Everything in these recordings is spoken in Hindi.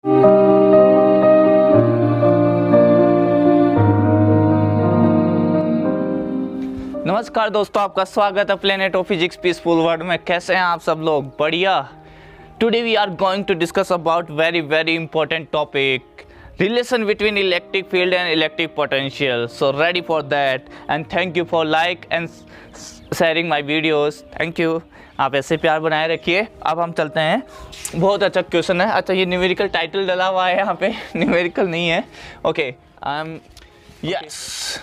नमस्कार दोस्तों, आपका स्वागत है planet of physics peaceful world में। कैसे हैं आप सब लोग? बढ़िया। Today we are going to discuss about very important topic, relation between electric field and electric potential. So ready for that and thank you for like and sharing my videos. Thank you. आप ऐसे प्यार बनाए रखिए। अब हम चलते हैं, बहुत अच्छा क्वेश्चन है। अच्छा, ये न्यूमेरिकल टाइटल डला हुआ है यहाँ पे, न्यूमेरिकल नहीं है। Okay, yes,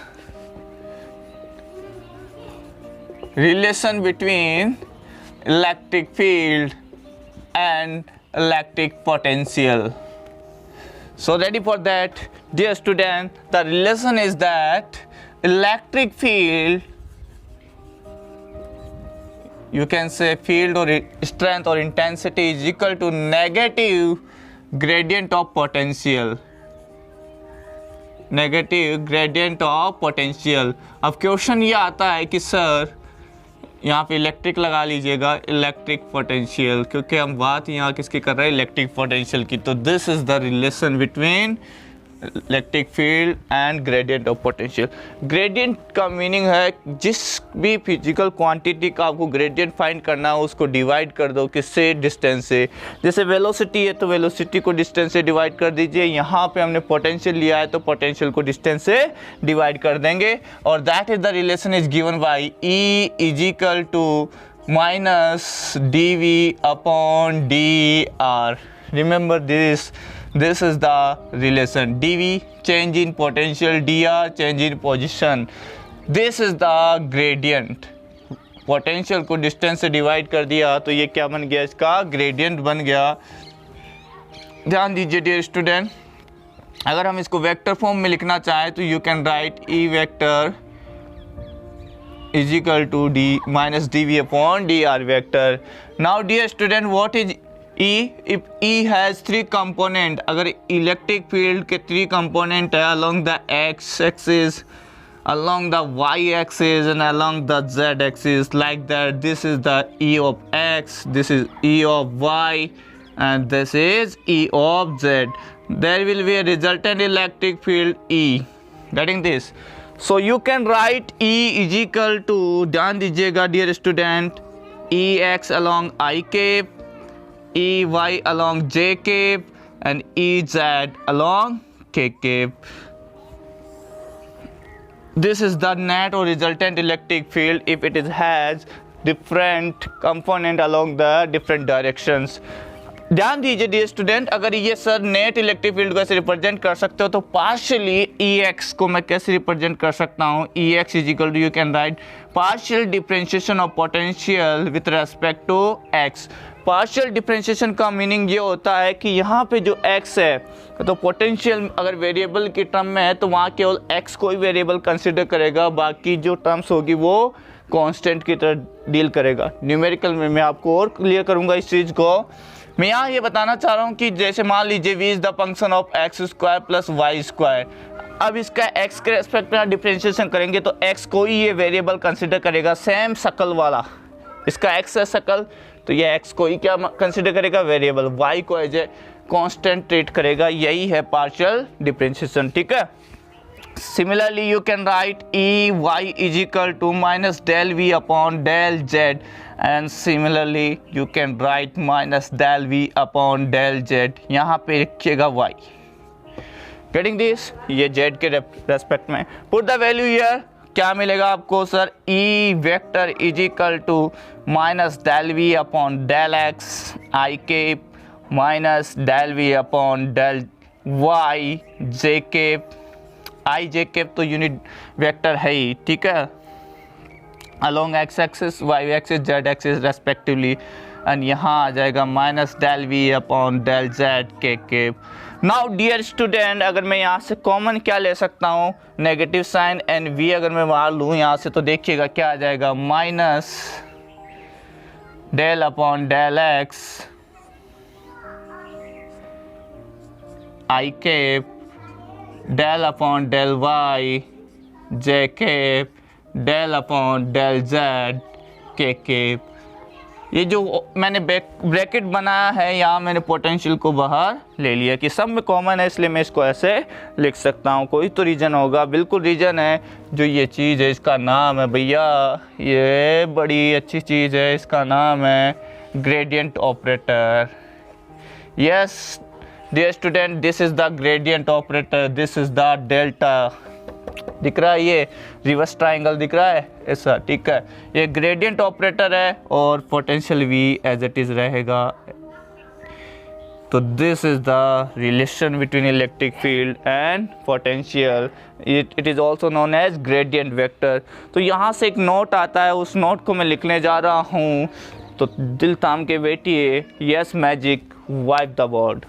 relation between electric field and electric potential. So ready for that, dear student? The relation is that electric field, you can say field or strength or intensity is equal to negative gradient of potential. Negative gradient of potential. अब क्वेश्चन ये आता है कि सर यहाँ पे इलेक्ट्रिक लगा लीजिएगा, इलेक्ट्रिक पोटेंशियल, क्योंकि हम बात यहाँ किसकी कर रहे हैं, इलेक्ट्रिक पोटेंशियल की। तो this is the relation between electric field and gradient of potential. Gradient का मीनिंग है जिस भी फिजिकल क्वांटिटी का आपको ग्रेडियंट फाइंड करना हो उसको डिवाइड कर दो किससे, डिस्टेंस से। जैसे वेलोसिटी है तो वेलोसिटी को डिस्टेंस से डिवाइड कर दीजिए। यहाँ पे हमने पोटेंशियल लिया है तो पोटेंशियल को डिस्टेंस से डिवाइड कर देंगे। और that is the relation is given by E is equal to minus D V upon D R. Remember this is the relation. dv change in potential, dr change in position. This is the gradient. Potential को डिस्टेंस से डिवाइड कर दिया तो ये क्या बन गया, इसका ग्रेडियंट बन गया। ध्यान दीजिए डियर स्टूडेंट, अगर हम इसको वेक्टर फॉर्म में लिखना चाहें तो you can write E vector is equal to D minus D V upon D are vector. Now dear student, what is E? If E has three component, अगर इलेक्ट्रिक फील्ड के थ्री कंपोनेंट है along the x axis, along the y axis and along the z axis, like that, this is the E of x, this is E of y and this is E of z. There will be a resultant electric field E. Getting this? So you can write E is equal to, ध्यान दीजिएगा dear student, E x along I cap, E y along j cap and E z along k cap. This is the net or resultant electric field if it has different component along the different directions. ध्यान दीजिए डियर स्टूडेंट, अगर ये सर नेट इलेक्ट्रिक फील्ड को ऐसे रिप्रेजेंट कर सकते हो तो पार्शियली ई एक्स को मैं कैसे रिप्रेजेंट कर सकता हूँ, E X is equal to, you can write partial differentiation of potential with respect to X. Partial differentiation का मीनिंग ये होता है कि यहाँ पे जो x है तो पोटेंशियल अगर वेरिएबल की टर्म में है तो वहाँ केवल x को ही वेरिएबल कंसिडर करेगा, बाकी जो टर्म्स होगी वो कांस्टेंट की तरह डील करेगा। न्यूमेरिकल में मैं आपको और क्लियर करूँगा इस चीज़ को। मैं यहाँ ये बताना चाह रहा हूँ कि जैसे मान लीजिए v is the function of X square plus Y square. अब इसका x के रेस्पेक्ट में डिफरेंशिएशन करेंगे तो x को ही ये वेरिएबल कंसिडर करेगा, सेम शकल वाला। इसका x है शकल तो ये x को ही क्या कंसिडर करेगा, वेरिएबल। y को एज ए कांस्टेंट ट्रीट करेगा। यही है पार्शियल डिफरेंशिएशन, ठीक है। Similarly you can write E Y is equal to minus del V upon del Z and similarly you can write minus del V upon del Z. यहाँ पे लिखिएगा y। Getting this? ये z के रेस्पेक्ट में पुट द वैल्यू हियर। क्या मिलेगा आपको sir, E vector is equal to minus del V upon del X I cap minus del V upon del Y J cap. I J cap तो यूनिट वेक्टर है ही, ठीक है, along X axis Y axis Z axis respectively. And यहाँ आ जाएगा minus del V upon del Z K cap. Now dear student, अगर मैं यहाँ से कॉमन क्या ले सकता हूँ, नेगेटिव साइन एंड वी अगर मैं बाहर लूँ यहाँ से तो देखिएगा क्या आ जाएगा, minus del upon del X I cap del upon del Y J cap del upon del Z K cap. ये जो मैंने ब्रैकेट बनाया है यहाँ मैंने पोटेंशियल को बाहर ले लिया कि सब में कॉमन है, इसलिए मैं इसको ऐसे लिख सकता हूँ। कोई तो रीजन होगा, बिल्कुल रीजन है। जो ये चीज़ है इसका नाम है भैया, ये बड़ी अच्छी चीज़ है, इसका नाम है gradient operator. Yes dear student, this is the gradient operator, this is the delta. दिख रहा है ये रिवर्स ट्राइंगल दिख रहा है ऐसा, ठीक है। ये ग्रेडियंट ऑपरेटर है और potential V as it is रहेगा। तो this is the relation between electric field and potential, it is also known as gradient vector. तो यहाँ से एक नोट आता है, उस नोट को मैं लिखने जा रहा हूँ। तो दिल थाम के बैठिए। Yes magic, wipe the board.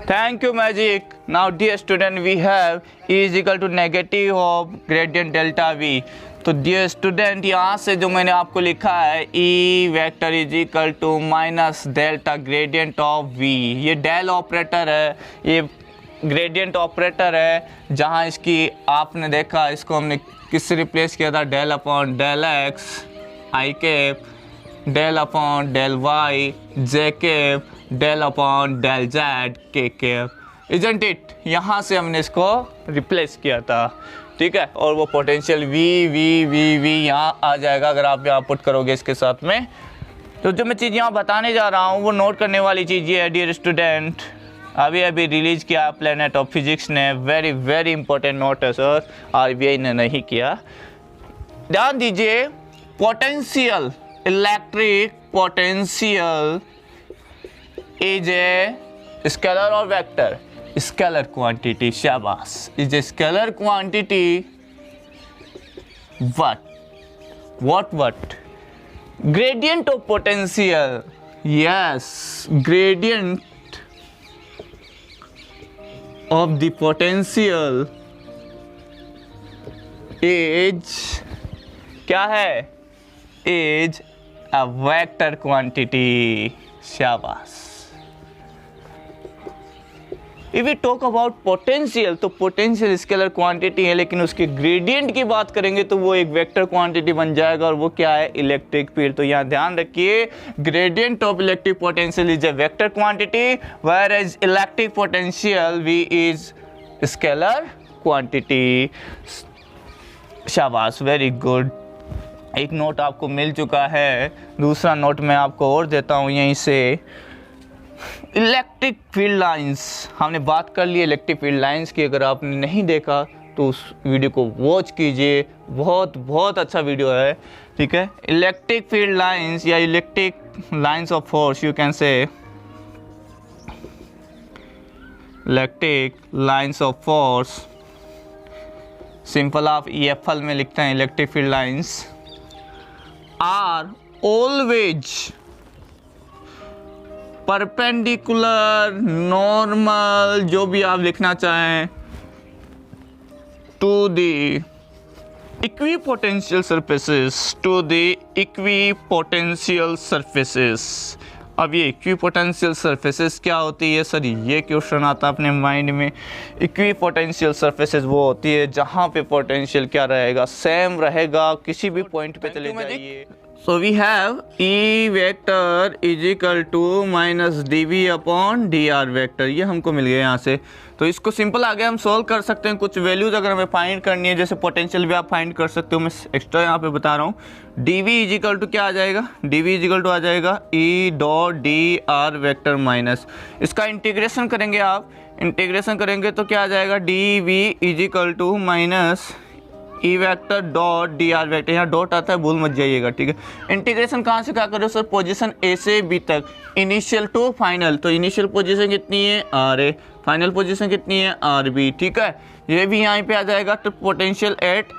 Thank you magic. Now dear student, we have E is equal to negative of gradient delta V. तो dear student, यहाँ से जो मैंने आपको लिखा है E vector is equal to minus delta gradient of V। ये डेल ऑपरेटर है, ये ग्रेडियंट ऑपरेटर है। जहाँ इसकी आपने देखा, इसको हमने किससे रिप्लेस किया था, del upon del X I cap, del upon del Y J cap, del upon del Z K cap, isn't it. यहाँ से हमने इसको रिप्लेस किया था, ठीक है। और वो पोटेंशियल V यहाँ आ जाएगा अगर आप यहाँ पुट करोगे इसके साथ में। तो जो मैं चीज़ यहाँ बताने जा रहा हूँ वो नोट करने वाली चीज़ ये है डियर स्टूडेंट। अभी रिलीज किया प्लेनेट ऑफ फिजिक्स ने, वेरी वेरी इंपॉर्टेंट नोट है सर, RBI ने नहीं किया। ध्यान दीजिए, potential, electric potential is a scalar और वेक्टर, स्केलर क्वांटिटी, शाबाश, is a scalar quantity. what gradient of potential, yes, gradient of the potential is क्या है, is a vector quantity, शाबाश। If we talk about potential, तो पोटेंशियल स्केलर क्वांटिटी है, लेकिन उसके ग्रेडियंट की बात करेंगे तो वो एक वेक्टर क्वांटिटी बन जाएगा, और वो क्या है, इलेक्ट्रिक फील्ड। तो यहाँ ध्यान रखिए, gradient of electric potential is a vector quantity, where as electric potential V is scalar quantity. शाबाश, वेरी गुड। एक नोट आपको मिल चुका है, दूसरा नोट मैं आपको और देता हूँ यहीं से। इलेक्ट्रिक फील्ड लाइंस, हमने बात कर ली इलेक्ट्रिक फील्ड लाइंस की। अगर आपने नहीं देखा तो उस वीडियो को वॉच कीजिए, बहुत बहुत अच्छा वीडियो है, ठीक है। इलेक्ट्रिक फील्ड लाइंस या electric lines of force, you can say electric lines of force, simple आप EFL में लिखते हैं electric field lines, are always perpendicular, normal, जो भी आप लिखना चाहें, to the equipotential surfaces, to the equipotential surfaces. अब ये इक्विपोटेंशियल सरफेसेस क्या होती है सर, ये क्वेश्चन आता है अपने माइंड में। इक्विपोटेंशियल सरफेसेस वो होती है जहाँ पे पोटेंशियल क्या रहेगा, सेम रहेगा, किसी भी पॉइंट पे चले जाइए। So we have E vector is equal to minus dV upon dr vector, ये हमको मिल गया यहाँ से। तो इसको सिंपल आगे हम सॉल्व कर सकते हैं। कुछ वैल्यूज अगर हमें फाइंड करनी है, जैसे पोटेंशियल भी आप फाइंड कर सकते हो, मैं एक्स्ट्रा यहाँ पे बता रहा हूँ। dV इज इक्वल टू क्या आ जाएगा, dV इज इक्वल टू आ जाएगा E dot dr vector minus, इसका इंटीग्रेशन करेंगे आप, इंटीग्रेशन करेंगे तो क्या आ जाएगा, dV is equal to minus E vector dot dr vector, यहाँ डॉट आता है भूल मत जाइएगा, ठीक है। इंटीग्रेशन कहाँ से क्या करो सर, पोजीशन A से B तक, इनिशियल टू फाइनल। तो इनिशियल पोजीशन कितनी है RA, फाइनल पोजीशन कितनी है RB, ठीक है। ये भी यहाँ पे आ जाएगा, तो potential at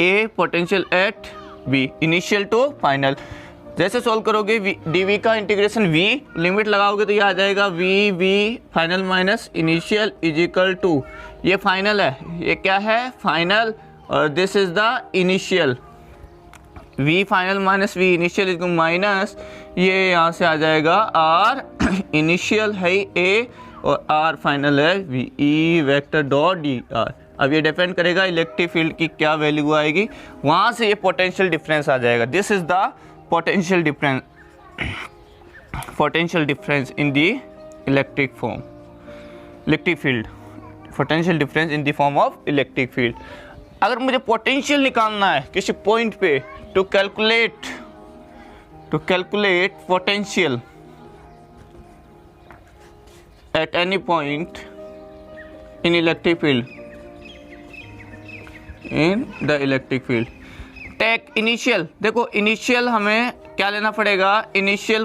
A, potential at B, initial to final. जैसे सॉल्व करोगे dV का इंटीग्रेशन V, लिमिट लगाओगे तो ये आ जाएगा V final minus initial is equal to, ये फाइनल है, ये क्या है फाइनल, और this is the initial, V final minus V initial is minus, ये यहाँ से आ जाएगा R इनिशियल है A और R फाइनल है V, E vector dot dr। अब ये डिपेंड करेगा इलेक्ट्रिक फील्ड की क्या वैल्यू आएगी, वहाँ से ये पोटेंशियल डिफरेंस आ जाएगा। This is the potential difference in the electric field, potential difference in the form of electric field. अगर मुझे पोटेंशियल निकालना है किसी पॉइंट पे, to calculate potential at any point in electric field, take initial. देखो इनिशियल हमें क्या लेना पड़ेगा, इनिशियल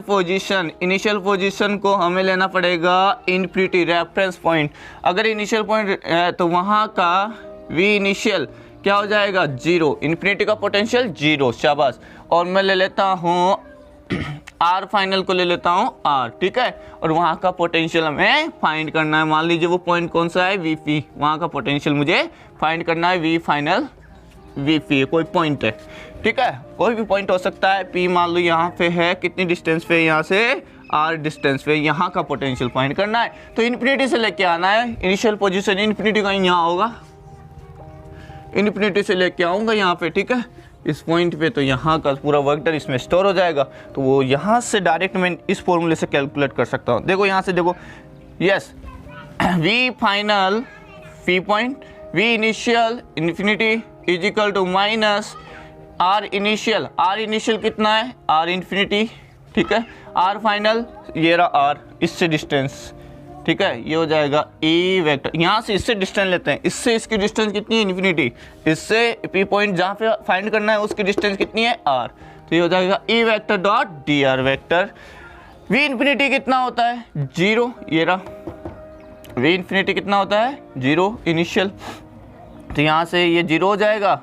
पोजीशन को हमें लेना पड़ेगा इन्फिनिटी, रेफरेंस पॉइंट। अगर इनिशियल पॉइंट है तो वहाँ का वी इनिशियल क्या हो जाएगा, 0, इन्फिनिटी का पोटेंशियल 0, शाबाश। और मैं ले लेता हूँ आर फाइनल को ले लेता हूँ आर, ठीक है। और वहाँ का पोटेंशियल हमें फाइंड करना है। मान लीजिए वो पॉइंट कौन सा है, वी पी, वहाँ का पोटेंशियल मुझे फाइंड करना है। वी फाइनल वी पी कोई पॉइंट है, ठीक है, कोई भी पॉइंट हो सकता है। पी मान लो यहाँ पे है, कितनी डिस्टेंस पे, यहाँ से आर डिस्टेंस पे, यहाँ का पोटेंशियल फाइंड करना है। तो इन्फिनिटी से लेके आना है, इनिशियल पोजीशन इन्फिनिटी का यहाँ होगा, इन्फिनिटी से लेके आऊँगा यहाँ पे, ठीक है, इस पॉइंट पे। तो यहाँ का पूरा वेक्टर इसमें स्टोर हो जाएगा। तो वो यहाँ से डायरेक्ट मैं इस फॉर्मूले से कैलकुलेट कर सकता हूँ। देखो यहाँ से देखो, yes, V final P point, V initial infinity is equal to minus R initial कितना है, आर इन्फिनिटी, ठीक है, आर फाइनल ये रहा आर, इससे डिस्टेंस, ठीक है, ये हो जाएगा ई वेक्टर। यहाँ से इससे डिस्टेंस लेते हैं, इससे इसकी डिस्टेंस कितनी है, इन्फिनिटी, इससे पी पॉइंट जहाँ पे फाइंड करना है उसकी डिस्टेंस कितनी है, आर। तो ये हो जाएगा ई vector dot D R vector. We infinity कितना होता है, 0, ये रहा, वी इन्फिनिटी कितना होता है, 0 इनिशियल। तो यहाँ से ये 0 हो जाएगा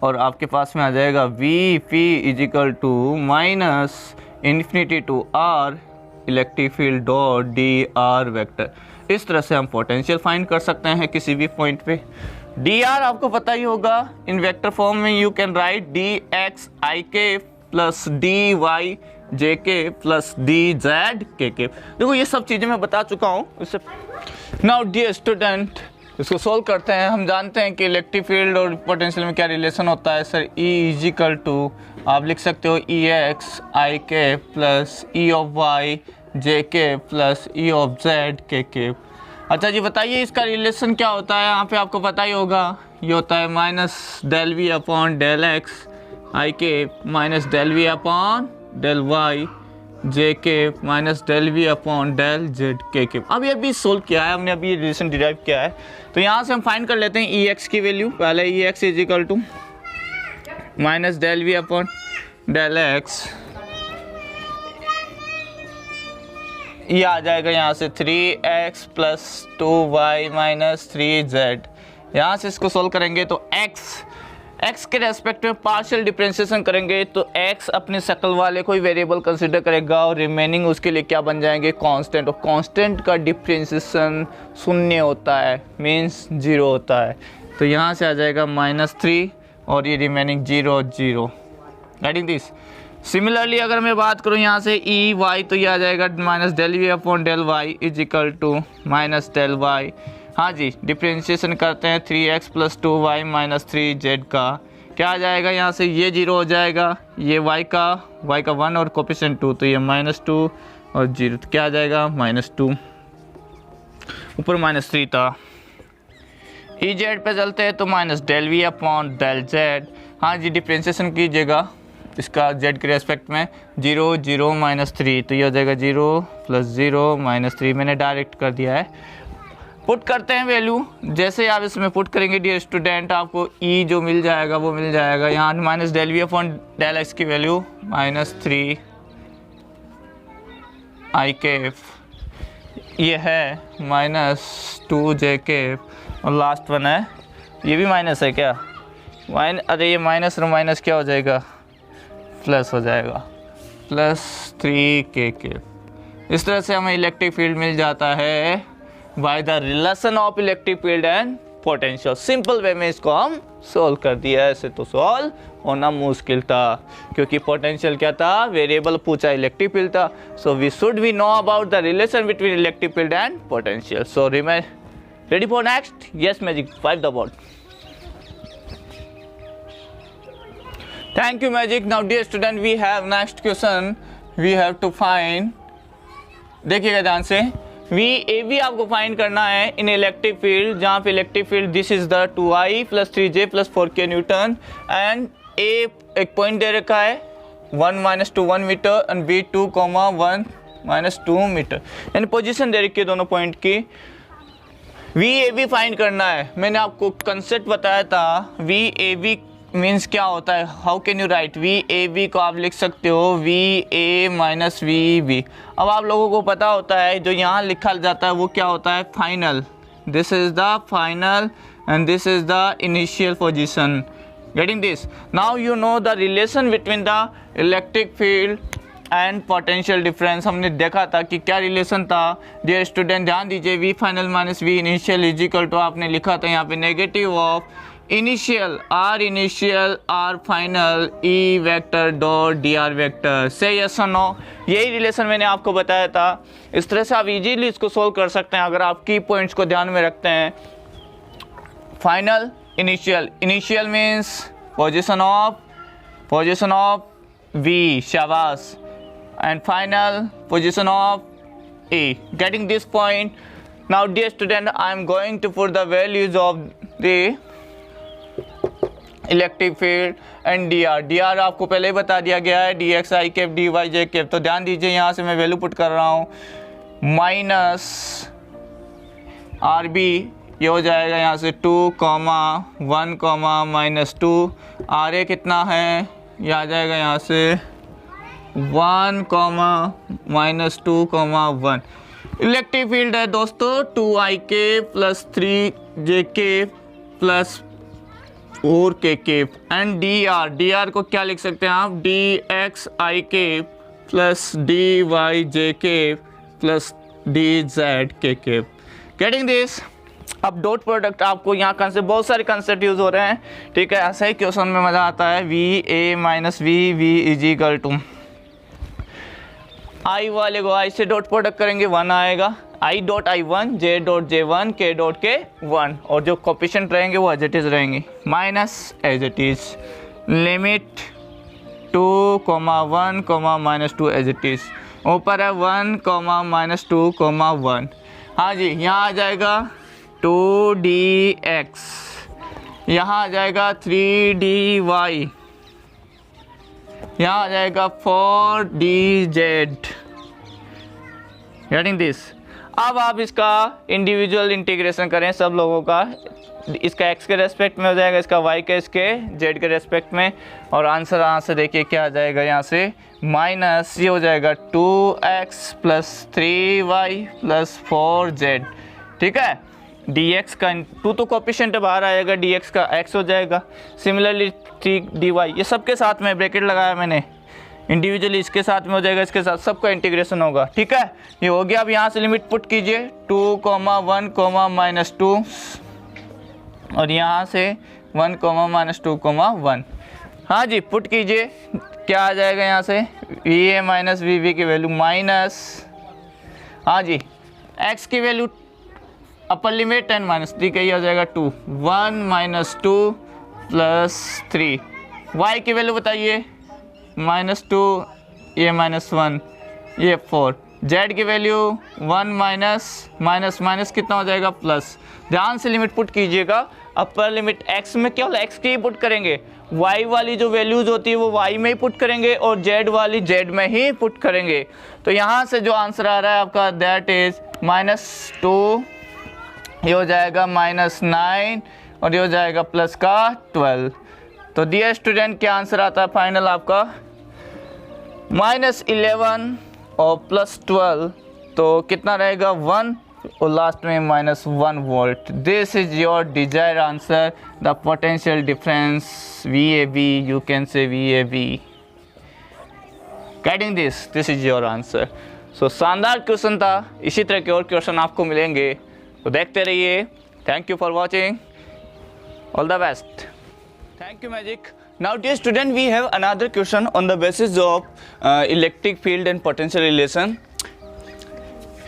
और आपके पास में आ जाएगा V P is equal to minus infinity to R electric field dot D R vector. इस तरह से हम पोटेंशियल फाइंड कर सकते हैं किसी भी पॉइंट पे। डी आर आपको पता ही होगा, इन वेक्टर फॉर्म में you can write D X I के प्लस डी वाई जे के प्लस डी जेड के। देखो ये सब चीज़ें मैं बता चुका हूँ इससे। नाउ डियर स्टूडेंट, इसको सोल्व करते हैं। हम जानते हैं कि इलेक्ट्रिक फील्ड और पोटेंशियल में क्या रिलेशन होता है sir. E is equal to, आप लिख सकते हो ई एक्स आई के plus E of Y J के प्लस ई ऑफ जेड के। अच्छा जी बताइए इसका रिलेशन क्या होता है। यहाँ पे आपको पता ही होगा, ये होता है minus del V upon del X I cap minus del V upon del Y J cap minus del V upon del Z K. अब ये अभी सोल्व किया है हमने, अभी ये रिलेशन डिराइव किया है। तो यहाँ से हम फाइंड कर लेते हैं ई एक्स की वैल्यू। पहले E X is equal to minus del V upon del X, ये आ जाएगा यहाँ से 3x plus 2y minus 3z। यहाँ से इसको सोल्व करेंगे तो x के रेस्पेक्ट में पार्शियल डिफरेंशिएशन करेंगे तो x अपने शक्ल वाले कोई वेरिएबल कंसिडर करेगा और रिमेनिंग उसके लिए क्या बन जाएंगे, कांस्टेंट। और कांस्टेंट का डिफरेंशिएशन शून्य होता है, मीन्स 0 होता है। तो यहाँ से आ जाएगा -3 और ये रिमेनिंग 0 0। Writing this. सिमिलरली अगर मैं बात करूँ यहाँ से ई वाई, तो ये आ जाएगा minus del V upon del Y is equal to minus del Y. हाँ जी, डिफ्रेंशिएशन करते हैं 3x plus 2y minus 3z का, क्या आ जाएगा यहाँ से, ये 0 हो जाएगा, ये y का 1 और कोफिशिएंट 2, तो ये -2 और 0, तो क्या आ जाएगा -2, ऊपर -3 था। ई जेड पे चलते हैं तो minus del V upon del Z. हाँ जी, डिफ्रेंशिएशन कीजिएगा इसका z के रेस्पेक्ट में, 0 0 -3, तो ये हो जाएगा 0 प्लस 0 -3। मैंने डायरेक्ट कर दिया है। पुट करते हैं वैल्यू, जैसे आप इसमें पुट करेंगे डियर स्टूडेंट, आपको e जो मिल जाएगा वो मिल जाएगा। यहाँ minus del V upon del X की वैल्यू -3 आई केफ, ये है -2 जे केफ, और लास्ट वन है, ये भी माइनस है क्या, अरे ये माइनस और माइनस क्या हो जाएगा, प्लस हो जाएगा, +3 के। इस तरह से हमें इलेक्ट्रिक फील्ड मिल जाता है by the relation of electric field and potential. Simple way में इसको हम सोल्व कर दिया। ऐसे तो सोल्व होना मुश्किल था क्योंकि पोटेंशियल क्या था, वेरिएबल पूछा, इलेक्ट्रिक फील्ड था। So we should we know about the relation between electric field and potential. So Ready for next? Yes, Magic. Wipe the board. Thank you, Magic. Now, dear student, we have next question. We have to find. देखिएगा ध्यान से. VAB आपको फाइंड करना है इन इलेक्ट्रिक फील्ड, जहाँ पे electric field this is the 2I + 3J + 4K Newton and A एक पॉइंट दे रखा है 1 - 2 1 मीटर एंड B 2, 1 - 2 मीटर, यानी पोजीशन दे रखी है दोनों पॉइंट की. VAB फाइंड करना है. मैंने आपको कंसेप्ट बताया था. VAB मीन्स क्या होता है. How can you right VAB को आप लिख सकते हो VA - VB. अब आप लोगों को पता होता है जो यहाँ लिखा जाता है वो क्या होता है, final. This is the final and this is the initial position. Getting this. Now you know the relation between the electric field and potential difference. हमने देखा था कि क्या रिलेशन था. डियर स्टूडेंट ध्यान दीजिए. V final - V initial is equal to आपने लिखा था यहाँ पे negative of initial R final E vector dot DR vector. Say yes और नो. यही रिलेशन मैंने आपको बताया था. इस तरह से आप इजीली इसको सोल्व कर सकते हैं अगर आप की पॉइंट्स को ध्यान में रखते हैं. Final initial means position of V, शाबाश, and final position of A. Getting this point. Now dear student, I am going to put the values of the electric field and DR आपको पहले ही बता दिया गया है dx I cap dy j cap. तो ध्यान दीजिए यहाँ से मैं वैल्यू पुट कर रहा हूँ -RB, ये हो जाएगा यहाँ से 2, 1, -2. RA कितना है, ये आ जाएगा यहाँ से 1, -2, 1. इलेक्ट्रिक फील्ड है दोस्तों 2IK + 3JK + 4KK and DR को क्या लिख सकते हैं आप, dx IK + dy jk + dz kk. Getting this. अब डॉट प्रोडक्ट आपको यहाँ कंसेप्ट, बहुत सारे कंसेप्ट यूज हो रहे हैं, ठीक है. ऐसा ही क्वेश्चन में मजा आता है. VA - VB is equal to I वाले को I से डॉट प्रोडक्ट करेंगे 1 आएगा. I.I1 J.J1 K.K1 और जो कोफिशिएंट रहेंगे वो एज इट इज रहेंगे minus as it is. Limit 2, 1, -2 as it is. ऊपर है 1, -2, 1. हाँ जी, यहाँ आ जाएगा 2dx, यहाँ आ जाएगा 3dy, यहाँ आ जाएगा 4dz. Getting this. अब आप इसका इंडिविजुअल इंटीग्रेशन करें सब लोगों का. इसका x के रेस्पेक्ट में हो जाएगा, इसका y के, इसके z के रेस्पेक्ट में. और आंसर यहाँ से देखिए क्या आ जाएगा, यहाँ से माइनस ये हो जाएगा 2x + 3y + 4z. ठीक है. dx का 2 तो कोफिशिएंट बाहर आएगा, dx का x हो जाएगा. सिमिलरली 3dy, ये सबके साथ में ब्रैकेट लगाया मैंने. इंडिविजुअली इसके साथ में हो जाएगा, इसके साथ सबका इंटीग्रेशन होगा. ठीक है, ये हो गया. अब यहाँ से लिमिट पुट कीजिए 2, 1, -2 और यहाँ से 1, -2, 1. हाँ जी, पुट कीजिए. क्या आ जाएगा यहाँ से, VA - VB की वैल्यू माइनस, हाँ जी, x की वैल्यू अपर लिमिट एंड -3 का, ये हो जाएगा 2, 1 - 2 + 3. y की वैल्यू बताइए -2, ये -1, ये 4. z की वैल्यू 1 माइनस कितना हो जाएगा, प्लस. ध्यान से लिमिट पुट कीजिएगा. अपर लिमिट x में क्या होगा, x की ही पुट करेंगे. y वाली जो वैल्यूज होती है वो y में ही पुट करेंगे और z वाली z में ही पुट करेंगे. तो यहाँ से जो आंसर आ रहा है आपका दैट इज -2, ये हो जाएगा -9 और ये हो जाएगा प्लस का 12. तो डियर स्टूडेंट क्या आंसर आता है फाइनल आपका, -11 और +12, तो कितना रहेगा 1 और लास्ट में -1 volt. This is your desired answer, the potential difference VAB, you can say VAB. Getting this is your answer. So शानदार क्वेश्चन था. इसी तरह के और क्वेश्चन आपको मिलेंगे, तो देखते रहिए. Thank you for watching. All the best. Thank you, Magic. Now, dear student, we have another question on the basis of electric field and potential relation.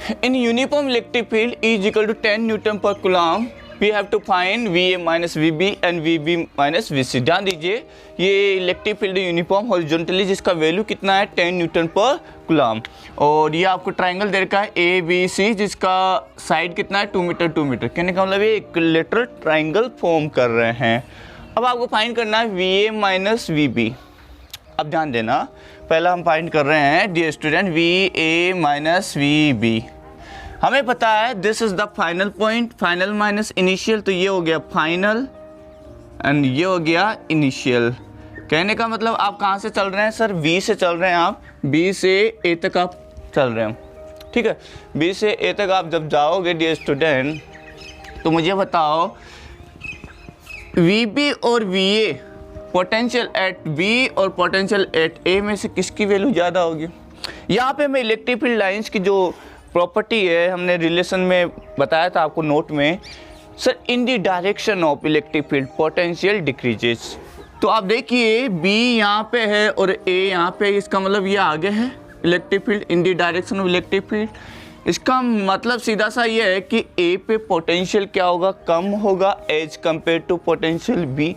In uniform electric field E is equal to 10 Newton per Coulomb. We have to find VA minus VB and VB minus VC. ध्यान दीजिए ये इलेक्ट्रिक फील्ड यूनिफॉर्म हॉरिजॉन्टली जिसका वैल्यू कितना है 10 न्यूटन पर कूलम्ब, और ये आपको ट्राइंगल दे रखा है ABC जिसका साइड कितना है 2 मीटर 2 मीटर। कहने का मतलब ये इक्विलैटरल ट्राइंगल फॉर्म कर रहे हैं। अब आपको फाइंड करना है VA माइनस VB। अब ध्यान देना, पहला हम फाइंड कर रहे हैं dear student VA minus VB। हमें पता है this is the final point, final minus initial, तो ये हो गया फाइनल एंड ये हो गया इनिशियल। कहने का मतलब आप कहाँ से चल रहे हैं सर, B से चल रहे हैं आप, B से A तक आप चल रहे हैं, ठीक है। B से A तक आप जब जाओगे डियर स्टूडेंट तो मुझे बताओ VB और VA पोटेंशियल एट B और पोटेंशियल एट A में से किसकी वैल्यू ज़्यादा होगी। यहाँ पे मैं इलेक्ट्रिक फील्ड लाइंस की जो प्रॉपर्टी है हमने रिलेशन में बताया था आपको नोट में, sir in the direction of electric field potential decreases. तो आप देखिए B यहाँ पे है और A यहाँ पे, इसका मतलब ये आगे है electric field in the direction of electric field. इसका मतलब सीधा सा ये है कि A पे पोटेंशियल क्या होगा, कम होगा as compare to potential B।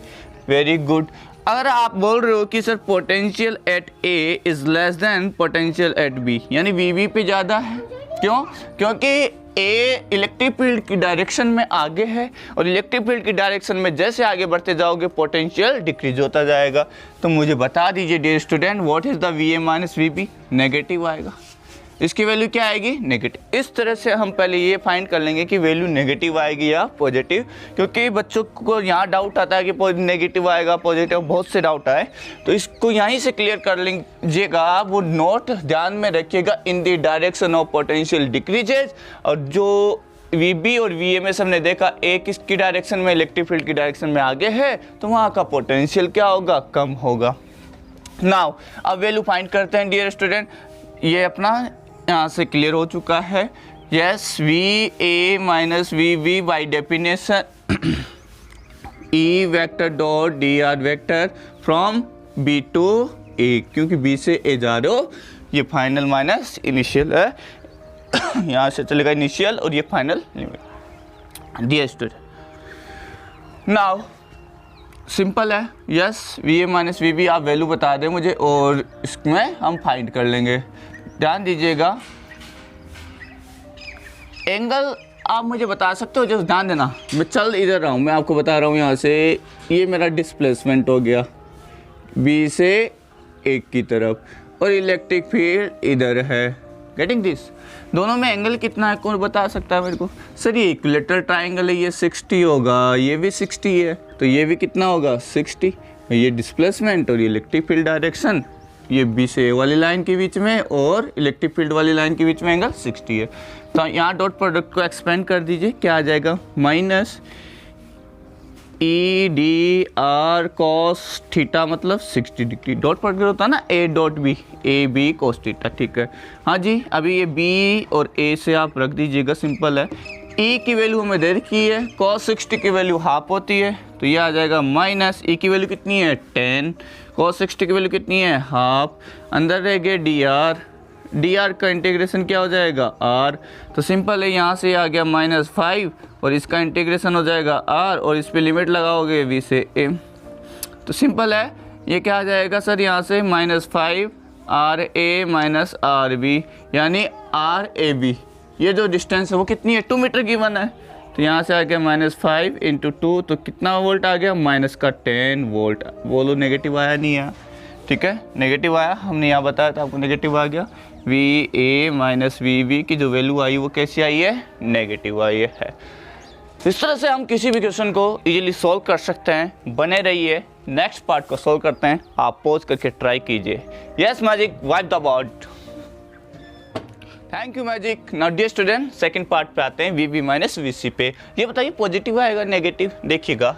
Very good. अगर आप बोल रहे हो कि sir potential at A is less than potential at B, यानी VB पे ज़्यादा है, क्यों? क्योंकि A इलेक्ट्रिक फील्ड की डायरेक्शन में आगे है और इलेक्ट्रिक फील्ड की डायरेक्शन में जैसे आगे बढ़ते जाओगे पोटेंशियल डिक्रीज होता जाएगा। तो मुझे बता दीजिए dear student what is the VA minus VB, negative आएगा। इसकी वैल्यू क्या आएगी, नेगेटिव। इस तरह से हम पहले ये फाइंड कर लेंगे कि वैल्यू नेगेटिव आएगी या पॉजिटिव, क्योंकि बच्चों को यहाँ डाउट आता है कि नेगेटिव आएगा पॉजिटिव, बहुत से डाउट आए, तो इसको यहीं से क्लियर कर लीजिएगा। वो नोट ध्यान में रखिएगा इन the direction of potential decreases, और जो VB और VA में सबने देखा A किसकी डायरेक्शन में, इलेक्ट्रिक फील्ड की डायरेक्शन में आगे है, तो वहाँ का पोटेंशियल क्या होगा, कम होगा। नाउ अब वैल्यू फाइंड करते हैं डियर स्टूडेंट। ये अपना यहाँ से क्लियर हो चुका है। Yes VA minus VB by definition E vector dot DR vector from B to A, क्योंकि B से A जा रहे हो, ये फाइनल माइनस इनिशियल है यहाँ से चलेगा इनिशियल और ये final limit. Dear student now simple है। यस VA माइनस VB आप वैल्यू बता दें मुझे और इसमें हम फाइंड कर लेंगे। ध्यान दीजिएगा एंगल आप मुझे बता सकते हो, जस्ट ध्यान देना, मैं चल इधर रहा हूँ, मैं आपको बता रहा हूँ यहाँ से ये मेरा डिस्प्लेसमेंट हो गया B से A की तरफ और इलेक्ट्रिक फील्ड इधर है। गेटिंग दिस, दोनों में एंगल कितना है कौन बता सकता है मेरे को। सर ये इक्विलैटरल ट्राइंगल है, ये 60 होगा, ये भी 60 है, तो ये भी कितना होगा 60। ये डिस्प्लेसमेंट और इलेक्ट्रिक फील्ड डायरेक्शन, ये B से A वाली लाइन के बीच में और इलेक्ट्रिक फील्ड वाली लाइन के बीच में एंगल 60 है। तो यहाँ डॉट प्रोडक्ट को एक्सपेंड कर दीजिए, क्या आ जाएगा, माइनस EDR cos थीटा मतलब 60 डिग्री। डॉट प्रोडक्ट होता है ना A dot B, AB cos theta, ठीक है। हाँ जी, अभी ये B और A से आप रख दीजिएगा, सिंपल है। E की वैल्यू हमें दे रखी है, cos 60 की वैल्यू हाफ होती है, तो ये आ जाएगा माइनस E की वैल्यू कितनी है 10, cos 60 की वैल्यू कितनी है हाफ, अंदर रह गए DR का इंटीग्रेशन क्या हो जाएगा R, तो सिंपल है, यहाँ से आ गया -5 और इसका इंटीग्रेशन हो जाएगा R और इस पे लिमिट लगाओगे V से A, तो सिंपल है, ये क्या आ जाएगा सर यहाँ से -5 RA माइनस RB, यानी RAB ये जो डिस्टेंस है वो कितनी है 2 मीटर गिवन है, तो यहाँ से आ गया -5 × 2, तो कितना वोल्ट आ गया, माइनस का 10 वोल्ट। बोलो नेगेटिव आया नहीं आया, ठीक है नेगेटिव आया, हमने यहाँ बताया था आपको नेगेटिव आ गया। VA माइनस VB की जो वैल्यू आई वो कैसी आई है, नेगेटिव आई है। इस तरह से हम किसी भी क्वेश्चन को इजीली सॉल्व कर सकते हैं। बने रहिए, नेक्स्ट पार्ट को सॉल्व करते हैं, आप पॉज करके ट्राई कीजिए। Yes magic wipe the board. Thank you magic. Now dear student second part पे आते हैं, VB माइनस VC पे। ये बताइए पॉजिटिव आएगा नेगेटिव। देखिएगा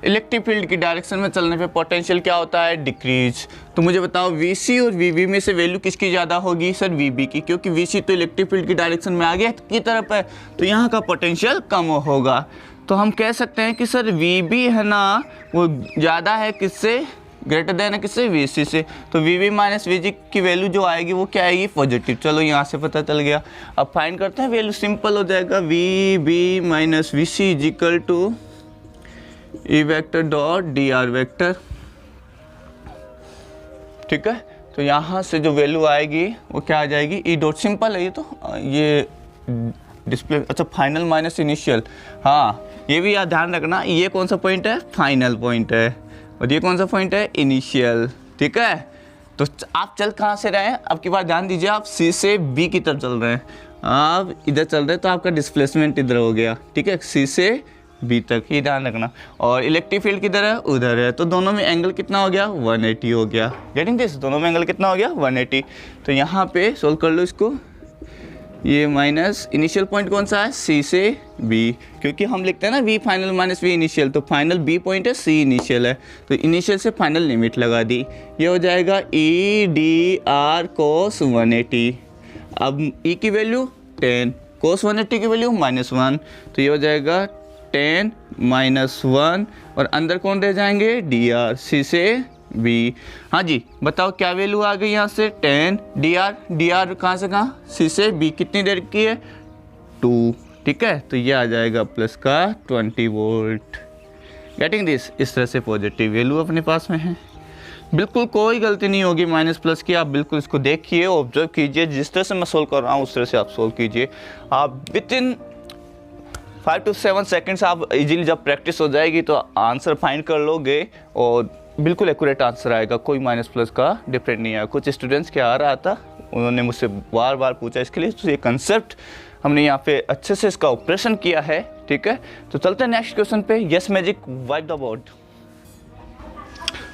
इलेक्ट्रिक फील्ड की डायरेक्शन में चलने पे पोटेंशियल क्या होता है, डिक्रीज। तो मुझे बताओ VC और VB में से वैल्यू किसकी ज़्यादा होगी, सर VB की, क्योंकि VC तो इलेक्ट्रिक फील्ड की डायरेक्शन में आगे की तरफ है, तो यहाँ का पोटेंशियल कम होगा। तो हम कह सकते हैं कि सर VB है ना वो ज़्यादा है किससे, ग्रेटर देन है किससे, वी सी से। तो V B minus V G की वैल्यू जो आएगी वो क्या आएगी, पॉजिटिव। चलो यहाँ से पता चल गया। अब फाइंड करते हैं वैल्यू, सिंपल हो जाएगा, V B minus V C is equal to E vector dot D R vector. ठीक है, तो यहाँ से जो वैल्यू आएगी वो क्या आ जाएगी, ई डॉट, सिंपल है ये, तो ये डिस्प्ले, अच्छा फाइनल माइनस इनिशियल, हाँ ये भी याद ध्यान रखना, ये कौन सा पॉइंट है, फाइनल पॉइंट है, और ये कौन सा पॉइंट है, इनिशियल। ठीक है, तो आप चल कहाँ से रहे हैं, अब की बार ध्यान दीजिए, आप सी से बी की तरफ चल रहे हैं, आप इधर चल रहे हैं तो आपका डिस्प्लेसमेंट इधर हो गया। ठीक है, सी से बी तक, ये ध्यान रखना। और इलेक्ट्रिक फील्ड किधर है, उधर है, तो दोनों में एंगल कितना हो गया, 180 हो गया। गेटिंग दिस, दोनों में एंगल कितना हो गया, 180। तो यहाँ पे सोल्व कर लो इसको, ये माइनस इनिशियल पॉइंट कौन सा है, सी से बी, क्योंकि हम लिखते हैं ना V final minus V initial, तो फाइनल बी पॉइंट है, सी इनिशियल है, तो इनिशियल से फाइनल लिमिट लगा दी, ये हो जाएगा ई डी आर कोस 180। अब ई की वैल्यू 10, कोस 180 की वैल्यू -1, तो ये हो जाएगा 10 -1, और अंदर कौन रह जाएंगे, डी आर, सी से बी। हाँ जी, बताओ क्या वैल्यू आ गई यहाँ से, 10 डी आर कहाँ से कहाँ, सी से बी, कितनी देर की है, 2। ठीक है, तो ये आ जाएगा प्लस का 20 वोल्ट। गेटिंग दिस, इस तरह से पॉजिटिव वैल्यू अपने पास में है। बिल्कुल कोई गलती नहीं होगी माइनस प्लस की, आप बिल्कुल इसको देखिए, ऑब्जर्व कीजिए, जिस तरह से मैं सोल्व कर रहा हूँ उस तरह से आप सोल्व कीजिए। आप विद इन 5 to 7 सेकेंड्स आप इजीली जब प्रैक्टिस हो जाएगी तो आंसर फाइंड कर लोगे और बिल्कुल एक्यूरेट आंसर आएगा, कोई माइनस प्लस का डिफरेंट नहीं है। कुछ स्टूडेंट्स क्या आ रहा था, उन्होंने मुझसे बार बार पूछा इसके लिए, तो ये कंसेप्ट हमने यहाँ पे अच्छे से इसका ऑपरेशन किया है। ठीक है, तो चलते हैं नेक्स्ट क्वेश्चन पे। Yes magic, wipe the board.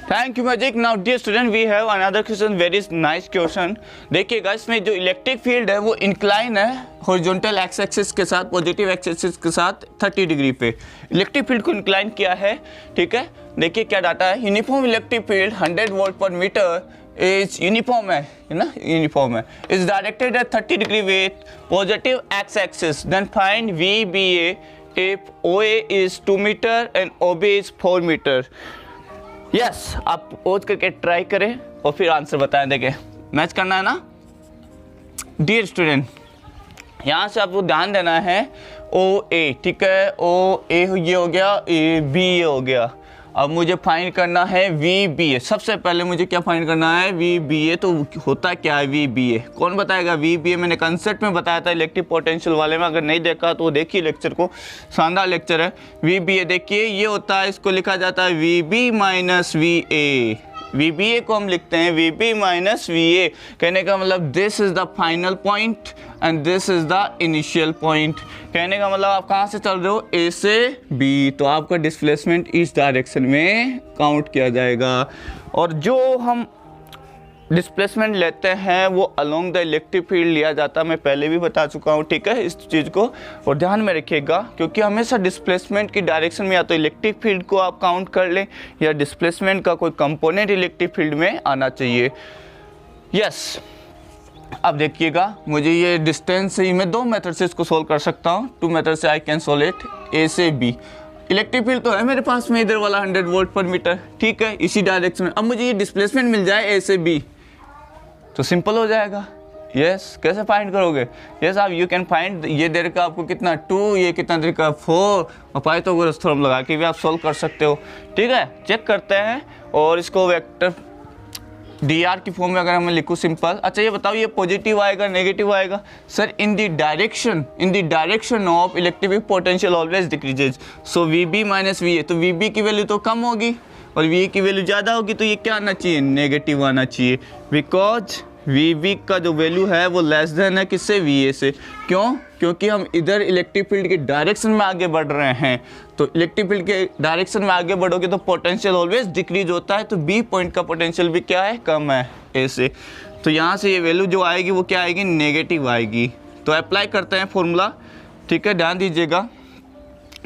Thank you magic. Now dear student, we have another question, very nice question. देखिएगा, इसमें जो इलेक्ट्रिक फील्ड है वो इंक्लाइन है हॉरिजॉन्टल एक्स एक्सिस के साथ, पॉजिटिव एक्स एक्सिस के साथ 30 डिग्री पे इलेक्ट्रिक फील्ड को इंक्लाइन किया है। ठीक है, देखिए क्या डाटा है, uniform electric field 100 volt per meter is uniform है ना, यूनिफॉर्म है, is directed at 30 degree with positive x axis, then find V B A if O A is 2 meter and O B is 4 meter. Yes, आप पोज करके ट्राई करें और फिर आंसर बताएं। देखें, मैच करना है ना डियर स्टूडेंट, यहाँ से आपको ध्यान देना है ओ ए। ठीक है, ओ ए ये हो गया, ए बी ये हो गया। अब मुझे फाइंड करना है वी बी ए। सबसे पहले मुझे क्या फाइंड करना है, वी बी ए। तो होता क्या है वी बी ए, कौन बताएगा वी बी ए? मैंने कंसेप्ट में बताया था इलेक्ट्रिक पोटेंशियल वाले में, अगर नहीं देखा तो देखिए लेक्चर को, शानदार लेक्चर है। वी बी ए देखिए, ये होता है, इसको लिखा जाता है V B minus V A. V B A को हम लिखते हैं V B minus V A. कहने का मतलब this is the final point and this is the initial point. कहने का मतलब आप कहाँ से चल रहे हो, ए से बी, तो आपका डिस्प्लेसमेंट इस डायरेक्शन में काउंट किया जाएगा। और जो हम डिस्प्लेसमेंट लेते हैं वो अलोंग द इलेक्ट्रिक फील्ड लिया जाता है, मैं पहले भी बता चुका हूँ। ठीक है, इस चीज़ को और ध्यान में रखिएगा, क्योंकि हमेशा डिस्प्लेसमेंट की डायरेक्शन में या तो इलेक्ट्रिक फील्ड को आप काउंट कर लें या डिस्प्लेसमेंट का कोई कंपोनेंट इलेक्ट्रिक फील्ड में आना चाहिए। यस, अब देखिएगा, मुझे ये डिस्टेंस से ही मैं 2 मेथड से इसको सोल्व कर सकता हूँ। 2 मेथड से आई कैन सोल्व इट। ए से बी, इलेक्ट्रिक फील्ड तो है मेरे पास में इधर वाला 100 वोल्ट पर मीटर। ठीक है, इसी डायरेक्शन में। अब मुझे ये डिस्प्लेसमेंट मिल जाए ए से बी, तो सिंपल हो जाएगा। यस, कैसे फाइंड करोगे? यस, आप यू कैन फाइंड, ये देर का आपको कितना 2, ये कितना देर का 4, और पाइथागोरस थ्योरम लगा के भी आप सोल्व कर सकते हो। ठीक है, चेक करते हैं और इसको वेक्टर डी आर की फॉर्म में अगर मैं लिखूँ सिंपल। अच्छा ये बताओ, ये पॉजिटिव आएगा नेगेटिव आएगा? Sir, in the direction of electric potential always decreases, so V B minus V A. तो वी बी की वैल्यू तो कम होगी और वी ए की वैल्यू ज़्यादा होगी, तो ये क्या आना चाहिए, नेगेटिव आना चाहिए, बिकॉज वी बी का जो वैल्यू है वो लेस देन है किससे, वी ए से। क्यों? क्योंकि हम इधर इलेक्ट्रिक फील्ड के डायरेक्शन में आगे बढ़ रहे हैं, तो इलेक्ट्रिक फील्ड के डायरेक्शन में आगे बढ़ोगे तो पोटेंशियल ऑलवेज डिक्रीज होता है, तो बी पॉइंट का पोटेंशियल भी क्या है, कम है ए से। तो यहाँ से ये वैल्यू जो आएगी वो क्या आएगी, नेगेटिव आएगी। तो अप्लाई करते हैं फॉर्मूला। ठीक है, ध्यान दीजिएगा,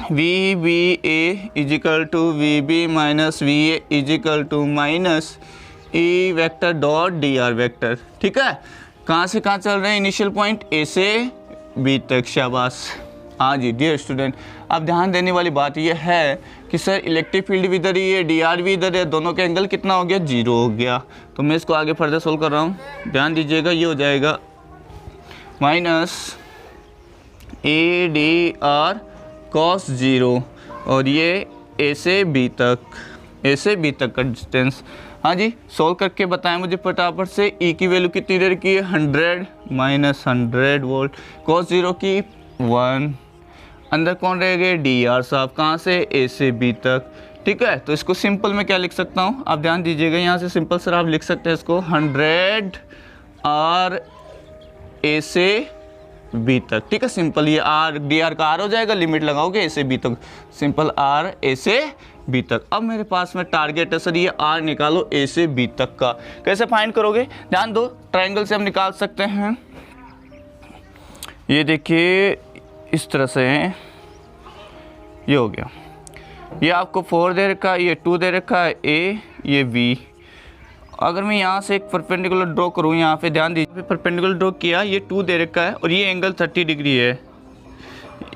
V B A is equal to V B minus V A is equal to minus E vector dot D R vector. ठीक है, कहाँ से कहाँ चल रहे हैं, इनिशियल पॉइंट ए से बी तक, शाबाश। हाँ जी डियर स्टूडेंट, अब ध्यान देने वाली बात यह है कि सर इलेक्ट्रिक फील्ड भी इधर ही है, DR भी इधर है, दोनों का एंगल कितना हो गया, 0 हो गया। तो मैं इसको आगे फर्दर सोल्व कर रहा हूँ, ध्यान दीजिएगा। ये हो जाएगा -ADR cos 0 और ये A से B तक का डिस्टेंस। हाँ जी सोल्व करके बताएं मुझे फटाफट से। E की वैल्यू कितनी दे रखी है, 100 -100 वोल्ट, cos 0 की 1, अंदर कौन रह गए, DR साहब, कहाँ से, A से B तक। ठीक है, तो इसको सिंपल में क्या लिख सकता हूँ, आप ध्यान दीजिएगा। यहाँ से सिंपल सर आप लिख सकते हैं इसको 100 R A से B तक। ठीक है, सिंपल, ये DR का R हो जाएगा, लिमिट लगाओगे A से B तक, सिंपल R A से B तक। अब मेरे पास में टारगेट है सर ये R निकालो A से B तक का। कैसे फाइंड करोगे, ध्यान दो, ट्रायंगल से हम निकाल सकते हैं। ये देखिए इस तरह से ये हो गया, ये आपको 4 दे रखा है, ये 2 दे रखा है A, ये B। अगर मैं यहाँ से एक परपेंडिकुलर ड्रॉ करूँ, यहाँ पे ध्यान दीजिए, परपेंडिकुलर ड्रॉ किया, ये 2 दे रखा है और ये एंगल 30 डिग्री है।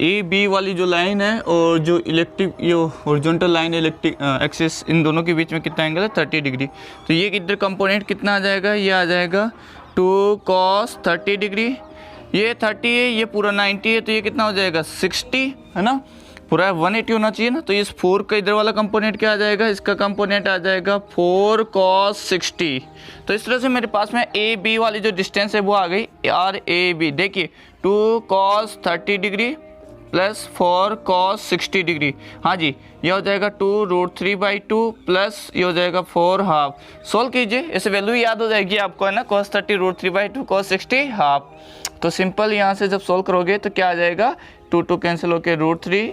AB वाली जो लाइन है और जो इलेक्ट्रिक ये हॉरिजॉन्टल लाइन इलेक्ट्रिक एक्सिस, इन दोनों के बीच में कितना एंगल है, 30 डिग्री। तो ये इधर कंपोनेंट कितना आ जाएगा, ये आ जाएगा 2 cos 30 डिग्री, ये 30 है, ये पूरा 90 है, तो ये कितना हो जाएगा 60 है ना, पूरा 180 होना चाहिए ना। तो इस 4 का इधर वाला कंपोनेंट क्या आ जाएगा, इसका कंपोनेंट आ जाएगा 4 cos 60। तो इस तरह से मेरे पास में AB वाली जो डिस्टेंस है वो आ गई RAB। देखिए 2 cos 30 degree plus 4 cos 60 degree. हाँ जी, ये हो जाएगा 2√3/2 प्लस ये हो जाएगा 4 हाफ। सोल्व कीजिए, ऐसे वैल्यू याद हो जाएगी आपको है ना, cos 30 √3/2 cos 60 हाफ। तो सिंपल यहाँ से जब सोल्व करोगे तो क्या आ जाएगा, 2 कैंसिल होकर √3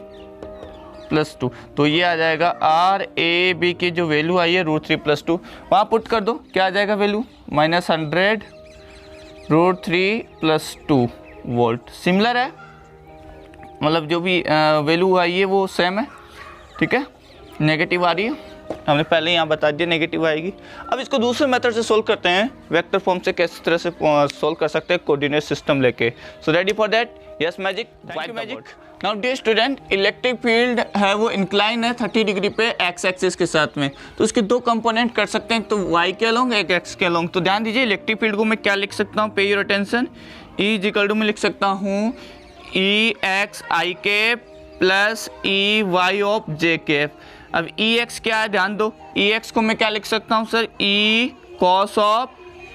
+ 2, तो ये आ जाएगा RAB की जो वैल्यू आई है √3 + 2, वहाँ पुट कर दो, क्या आ जाएगा वैल्यू, -100 √3 + 2 वोल्ट। सिमिलर है, मतलब जो भी वैल्यू आई है वो सेम है। ठीक है, नेगेटिव आ रही है, हमने पहले यहाँ बता दिया नेगेटिव आएगी। अब इसको दूसरे मेथड से सोल्व करते हैं, वेक्टर फॉर्म से किस तरह से सोल्व कर सकते हैं कोऑर्डिनेट सिस्टम लेके। So ready for that, yes Magic, thank you magic. Now dear student, electric field है वो इंक्लाइन है 30 डिग्री पे एक्स एक्सिस के साथ में, तो उसके 2 कंपोनेंट कर सकते हैं, तो y के अलोंग एक x के अलोंग। तो ध्यान दीजिए, इलेक्ट्रिक फील्ड को मैं क्या लिख सकता हूँ, पे योर अटेंशन, E में लिख सकता हूँ EXi plus EY of j। अब EX क्या है, ध्यान दो, EX को मैं क्या लिख सकता हूँ sir, E cos of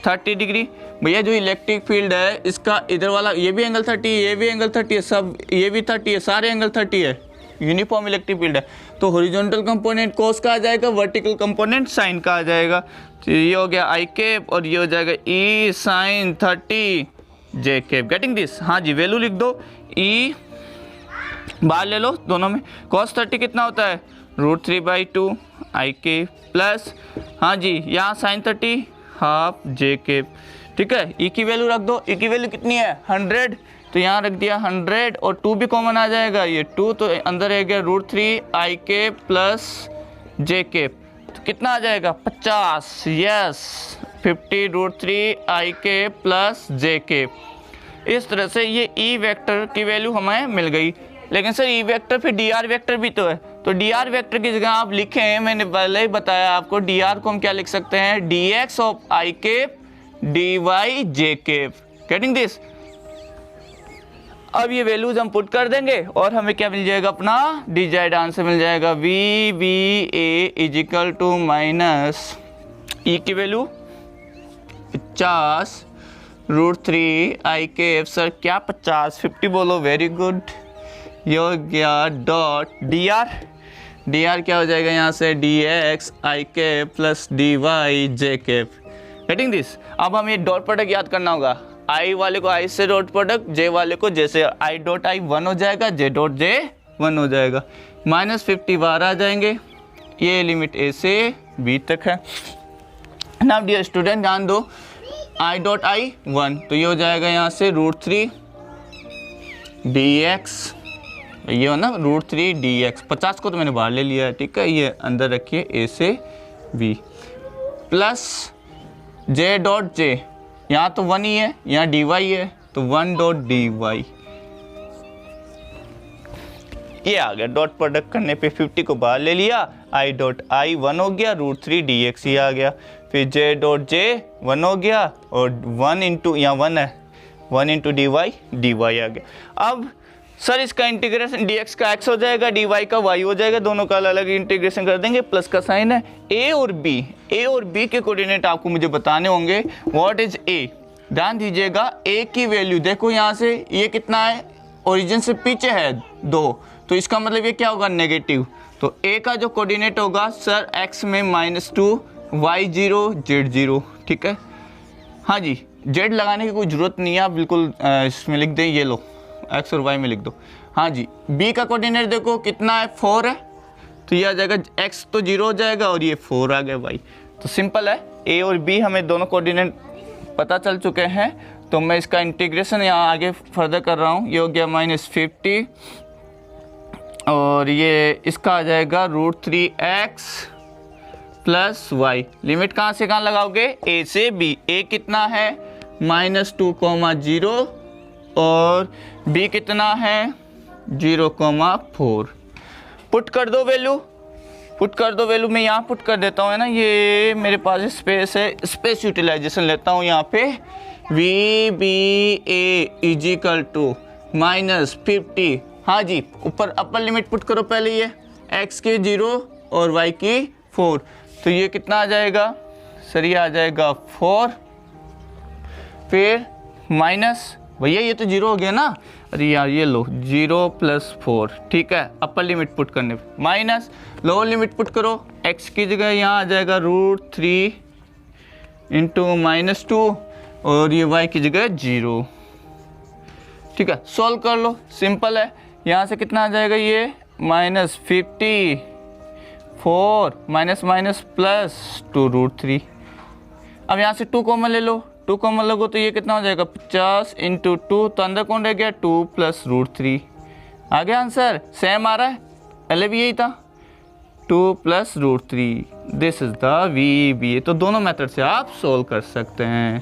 30 degree. भैया जो इलेक्ट्रिक फील्ड है इसका इधर वाला ये भी एंगल 30 है, ये भी एंगल 30 है, सब ये भी 30 है, सारे एंगल 30 है, यूनिफॉर्म इलेक्ट्रिक फील्ड है। तो हॉरिजॉन्टल कंपोनेंट cos का आ जाएगा, वर्टिकल कंपोनेंट sin का आ जाएगा। तो ये हो गया i और ये हो जाएगा E sin 30 j। Getting this, हाँ जी, वैल्यू लिख दो, E बाहर ले लो दोनों में, cos 30 कितना होता है, √3/2 i प्लस, हाँ जी यहाँ sin 30 हाफ j। ठीक है, E की वैल्यू रख दो, E की वैल्यू कितनी है 100, तो यहाँ रख दिया 100 और 2 भी कॉमन आ जाएगा, ये 2 तो अंदर रह गया √3 i प्लस j। तो कितना आ जाएगा 50, यस 50 √3 i प्लस j। इस तरह से ये E वेक्टर की वैल्यू हमें मिल गई। लेकिन सर E वेक्टर फिर DR वेक्टर भी तो है, तो DR वेक्टर की जगह आप लिखें, मैंने पहले ही बताया आपको, DR को हम क्या लिख सकते हैं, dx of i dy j। Getting this. अब ये वैल्यूज हम पुट कर देंगे और हमें क्या मिल जाएगा, अपना डिजायर्ड आंसर मिल जाएगा, VVA = माइनस E की वैल्यू 50 √3 i। सर क्या 50, 50 बोलो, वेरी गुड। ये हो गया डॉट DR क्या हो जाएगा यहाँ से, dx i plus dy j। Getting this. अब हम ये डॉट प्रोडक्ट याद करना होगा, i वाले को i से डॉट प्रोडक्ट, j वाले को j से, i डॉट i 1 हो जाएगा, j डॉट j 1 हो जाएगा, -50 बाहर आ जाएंगे, ये लिमिट a से b तक है। नाउ डियर स्टूडेंट ध्यान दो, i डॉट i 1, तो ये हो जाएगा यहाँ से √3 dx, ये हो ना √3 dx, 50 को तो मैंने बाहर ले लिया है, ठीक है, ये अंदर रखिए a से b plus j dot j, यहाँ तो 1 ही है, यहाँ dy है, तो 1 डॉट dy ये आ गया। डॉट प्रोडक्ट करने पे 50 को बाहर ले लिया, आई डॉट आई 1 हो गया, √3 dx ही आ गया। फिर जे डॉट जे 1 हो गया और 1 इंटू यहाँ 1 है, 1 इंटू dy आ गया। अब सर इसका इंटीग्रेशन dx का x हो जाएगा, dy का y हो जाएगा, दोनों का अलग अलग इंटीग्रेशन कर देंगे, प्लस का साइन है। a और b के कोऑर्डिनेट आपको मुझे बताने होंगे। What is a? ध्यान दीजिएगा a की वैल्यू देखो, यहाँ से ये कितना है, ओरिजिन से पीछे है 2, तो इसका मतलब ये क्या होगा, नेगेटिव। तो a का जो कोऑर्डिनेट होगा सर x में -2 y 0 z 0, ठीक है। हाँ जी, z लगाने की कोई ज़रूरत नहीं है, आप बिल्कुल इसमें लिख दें, ये लो x और y में लिख दो। हाँ जी, b का कोऑर्डिनेट देखो कितना है, 4 है, तो ये आ जाएगा x तो 0 हो जाएगा और ये 4 आ गया y। तो सिंपल है, a और b हमें दोनों कोऑर्डिनेट पता चल चुके हैं। तो मैं इसका इंटीग्रेशन यहाँ आगे फर्दर कर रहा हूँ। ये हो गया -50 और ये इसका आ जाएगा √3x प्लस y। लिमिट कहाँ से कहाँ लगाओगे, a से b। a कितना है -2, 0 और b कितना है 0, 4। पुट कर दो वैल्यू, मैं यहाँ पुट कर देता हूँ, है ना। ये मेरे पास स्पेस है, स्पेस यूटिलाइजेशन लेता हूँ यहाँ पे। VBA = -50। हाँ जी, ऊपर अपर लिमिट पुट करो पहले, ये x की 0 और y की 4, तो ये कितना आ जाएगा सर, ये आ जाएगा 4, फिर माइनस, भैया ये तो 0 हो गया ना, अरे यार ये लो 0 + 4, ठीक है। अपर लिमिट पुट करने पे माइनस, लोअर लिमिट पुट करो, x की जगह यहाँ आ जाएगा √3 × -2 और ये y की जगह 0, ठीक है। सॉल्व कर लो, सिंपल है। यहाँ से कितना आ जाएगा, ये -50 4 माइनस प्लस 2 √3। अब यहाँ से 2 कॉमन ले लो, 2 कॉमन लगो तो ये कितना हो जाएगा 50 × 2, तो अंदर कौन रह गया 2 + √3। आ गया आंसर, सेम आ रहा है, पहले भी यही था 2 + √3। This is the VBA। तो दोनों मेथड से आप सोल्व कर सकते हैं,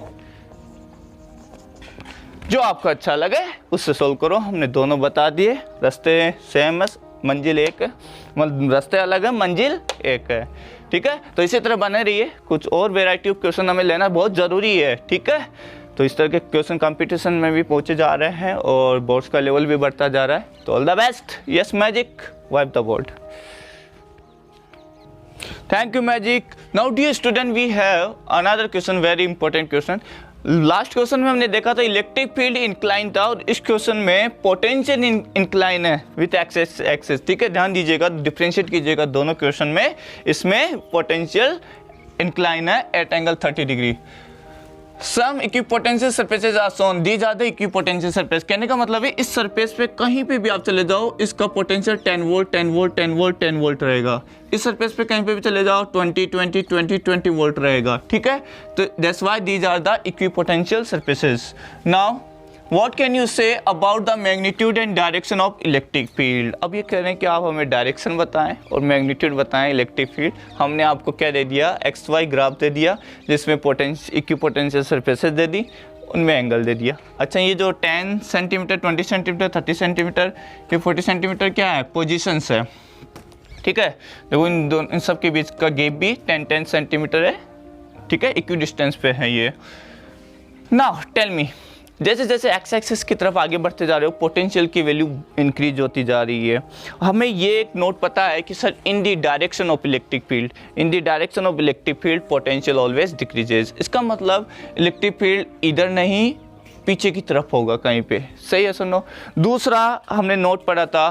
जो आपको अच्छा लगे उससे सोल्व करो। हमने दोनों बता दिए, रास्ते सेम है, मंजिल एक है, मतलब रास्ते अलग है, मंजिल एक है, ठीक है। तो इसी तरह बने रहिए, कुछ और वेराइटी ऑफ क्वेश्चन हमें लेना बहुत ज़रूरी है, ठीक है। तो इस तरह के क्वेश्चन कंपटीशन में भी पहुंचे जा रहे हैं और बोर्ड्स का लेवल भी बढ़ता जा रहा है। तो all the best, yes magic, wipe the board. Thank you Magic. Now dear student, we have another question, very important question. Last question में हमने देखा था इलेक्ट्रिक फील्ड इंक्लाइन था और इस क्वेश्चन में पोटेंशियल इंक्लाइन है विथ एक्सेस, ठीक है। ध्यान दीजिएगा, डिफरेंशिएट कीजिएगा दोनों क्वेश्चन में। इसमें पोटेंशियल इंक्लाइन है एट एंगल 30 डिग्री। Some equipotential surfaces are shown, दी जाते इक्विपोटेंशियल सरफेस। कहने का मतलब है इस सरफेस पे कहीं पे भी आप चले जाओ, इसका potential 10 volt 10 volt 10 volt 10 volt रहेगा। इस सरफेस पे कहीं पे भी चले जाओ 20 20 20 20 वोल्ट रहेगा, ठीक है। तो that's why these are the equipotential surfaces. Now what can you say about the magnitude and direction of electric field. अब ये कह रहे हैं कि आप हमें डायरेक्शन बताएं और मैग्नीट्यूड बताएं इलेक्ट्रिक फील्ड। हमने आपको क्या दे दिया, XY ग्राफ दे दिया जिसमें इक्विपोटेंशियल सरफेसेज दे दी, उनमें एंगल दे दिया। अच्छा, ये जो 10 सेंटीमीटर 20 सेंटीमीटर 30 सेंटीमीटर ये 40 सेंटीमीटर क्या है, पोजिशंस है, ठीक है। देखो इन सब के बीच का गैप भी 10 सेंटीमीटर है, ठीक है, इक्वी डिस्टेंस पे है ये। नाउ टेल मी, जैसे जैसे एक्स एक्सिस की तरफ आगे बढ़ते जा रहे हो पोटेंशियल की वैल्यू इंक्रीज होती जा रही है। हमें ये एक नोट पता है कि sir in the direction of electric field potential always decreases. इसका मतलब इलेक्ट्रिक फील्ड इधर नहीं पीछे की तरफ होगा कहीं पे, सही है, सुनो। दूसरा हमने नोट पढ़ा था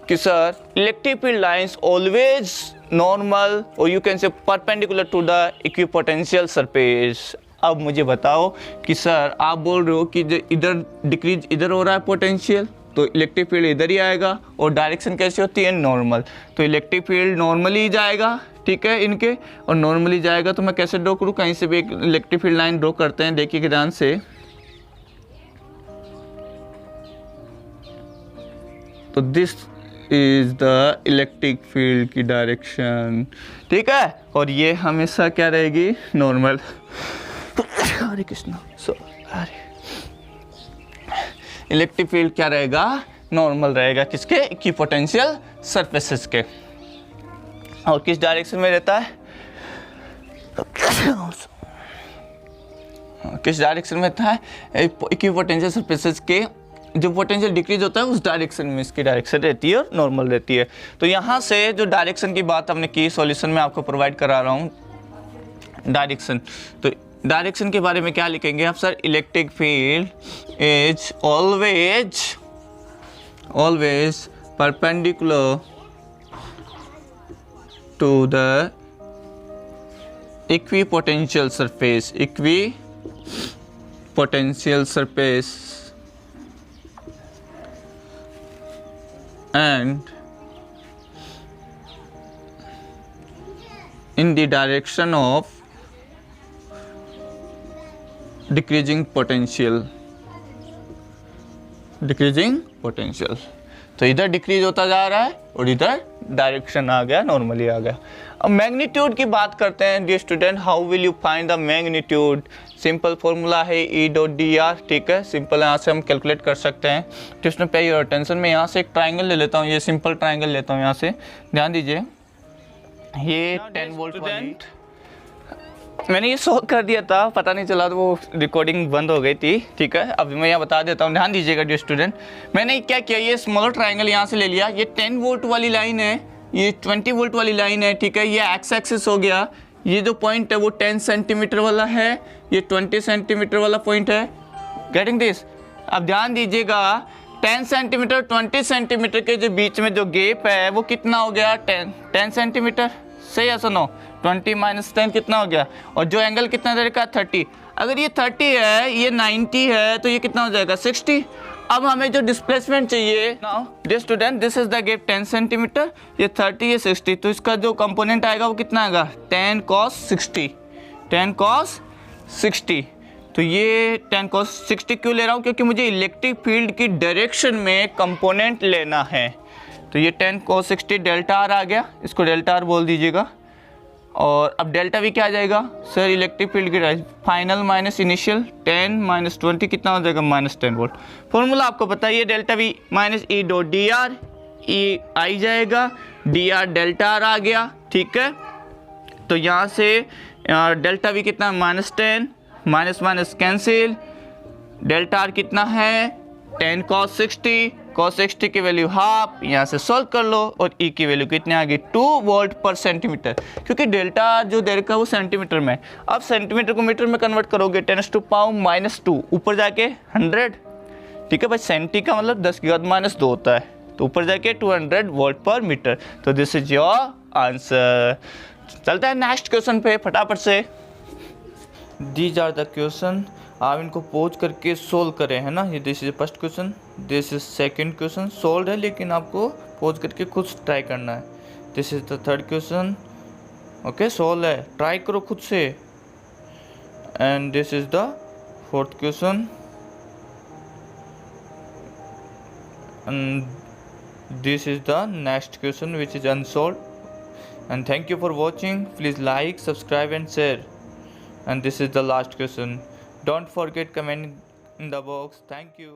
कि sir electric field lines always normal और you can say perpendicular to the equipotential surface. अब मुझे बताओ कि सर आप बोल रहे हो कि इधर डिक्रीज इधर हो रहा है पोटेंशियल, तो इलेक्ट्रिक फील्ड इधर ही आएगा और डायरेक्शन कैसी होती है, नॉर्मल। तो इलेक्ट्रिक फील्ड नॉर्मली जाएगा, ठीक है, इनके, और नॉर्मली जाएगा तो मैं कैसे ड्रॉ करूँ, कहीं से भी एक इलेक्ट्रिक फील्ड लाइन ड्रॉ करते हैं, देखिए ध्यान से। तो this is the electric field की डायरेक्शन, ठीक है, और ये हमेशा क्या रहेगी, नॉर्मल। हरे कृष्णा, इलेक्ट्रिक फील्ड क्या रहेगा, नॉर्मल रहेगा किसके, इक्विपोटेंशियल सरफेसेस के। और किस डायरेक्शन में रहता है, किस डायरेक्शन में रहता है, इक्विपोटेंशियल सरफेसेस के जो पोटेंशियल डिक्रीज होता है उस डायरेक्शन में इसकी डायरेक्शन रहती है और नॉर्मल रहती है। तो यहाँ से जो डायरेक्शन की बात हमने की, सॉल्यूशन में आपको प्रोवाइड करा रहा हूँ डायरेक्शन। तो डायरेक्शन के बारे में क्या लिखेंगे आप sir, electric field is always perpendicular to the equipotential surface and in the direction of decreasing potential। तो इधर डिक्रीज होता जा रहा है और इधर डायरेक्शन आ गया, नॉर्मली आ गया। अब मैग्नीट्यूड की बात करते हैं dear student, how will you find the magnitude. Simple formula है ई डॉट डी आर, ठीक है, सिंपल यहाँ से हम कैलकुलेट कर सकते हैं। तो इसमें पे योर अटेंशन, मैं यहाँ से एक ट्राइंगल ले लेता हूँ, ये सिंपल ट्राइंगल लेता हूँ यहाँ से, ध्यान दीजिए। ये 10 वोल्ट वाली मैंने ये सॉल्व कर दिया था, पता नहीं चला तो वो रिकॉर्डिंग बंद हो गई थी, ठीक है। अभी मैं यहाँ बता देता हूँ, ध्यान दीजिएगा डियर स्टूडेंट। मैंने क्या किया, ये स्मॉलर ट्राइंगल यहाँ से ले लिया, ये 10 वोल्ट वाली लाइन है, ये 20 वोल्ट वाली लाइन है, ठीक है। ये एक्स एक्सिस हो गया, ये जो पॉइंट है वो 10 सेंटीमीटर वाला है, ये 20 सेंटीमीटर वाला पॉइंट है, गेटिंग दिस। अब ध्यान दीजिएगा 10 सेंटीमीटर 20 सेंटीमीटर के जो बीच में जो गैप है वो कितना हो गया, 10 सेंटीमीटर, सही है सुनो। 20 माइनस 10 कितना हो गया, और जो एंगल कितना दे रखा है 30। अगर ये 30 है, ये 90 है, तो ये कितना हो जाएगा 60। अब हमें जो डिस्प्लेसमेंट चाहिए, now dear student this is the gap 10 centimeter, ये 30, ये 60, तो इसका जो कंपोनेंट आएगा वो कितना आएगा 10 cos 60। तो ये 10 cos 60 क्यों ले रहा हूँ, क्योंकि मुझे इलेक्ट्रिक फील्ड की डायरेक्शन में कंपोनेंट लेना है। तो ये 10 cos 60 डेल्टा आर आ गया, इसको डेल्टा आर बोल दीजिएगा। और अब डेल्टा वी क्या आ जाएगा सर, इलेक्ट्रिक फील्ड की फाइनल माइनस इनिशियल, 10 माइनस 20 कितना हो जाएगा -10 वोल्ट। फॉर्मूला आपको पता है, ये delta V minus E dot D R, E आई जाएगा, डी आर डेल्टा आर आ गया, ठीक है। तो यहाँ से डेल्टा वी कितना -10, minus minus cancel, delta R कितना है 10 cos 60 की वैल्यू हाफ, यहाँ से सॉल्व कर लो, और ई की वैल्यू कितनी आ गई 2 वोल्ट पर सेंटीमीटर, क्योंकि डेल्टा जो दे रखा है वो सेंटीमीटर में। अब सेंटीमीटर को मीटर में कन्वर्ट करोगे 10⁻⁻², ऊपर जाके 100, ठीक है भाई, सेंटी का मतलब 10⁻⁻2 होता है, तो ऊपर जाके 200 वोल्ट पर मीटर। तो दिस इज योर आंसर। चलता है नेक्स्ट क्वेश्चन पे फटाफट से। दीज आर द क्वेश्चन, आप इनको पोज करके सोल्व करें, है ना। ये this is first question, this is second question, solve है लेकिन आपको पोज करके खुद ट्राई करना है। This is the third question, okay, solve है, ट्राई करो खुद से। And this is the fourth question, and this is the next question which is unsolved. And thank you for watching, please like, subscribe and share. And this is the last question. Don't forget comment in the box. Thank you.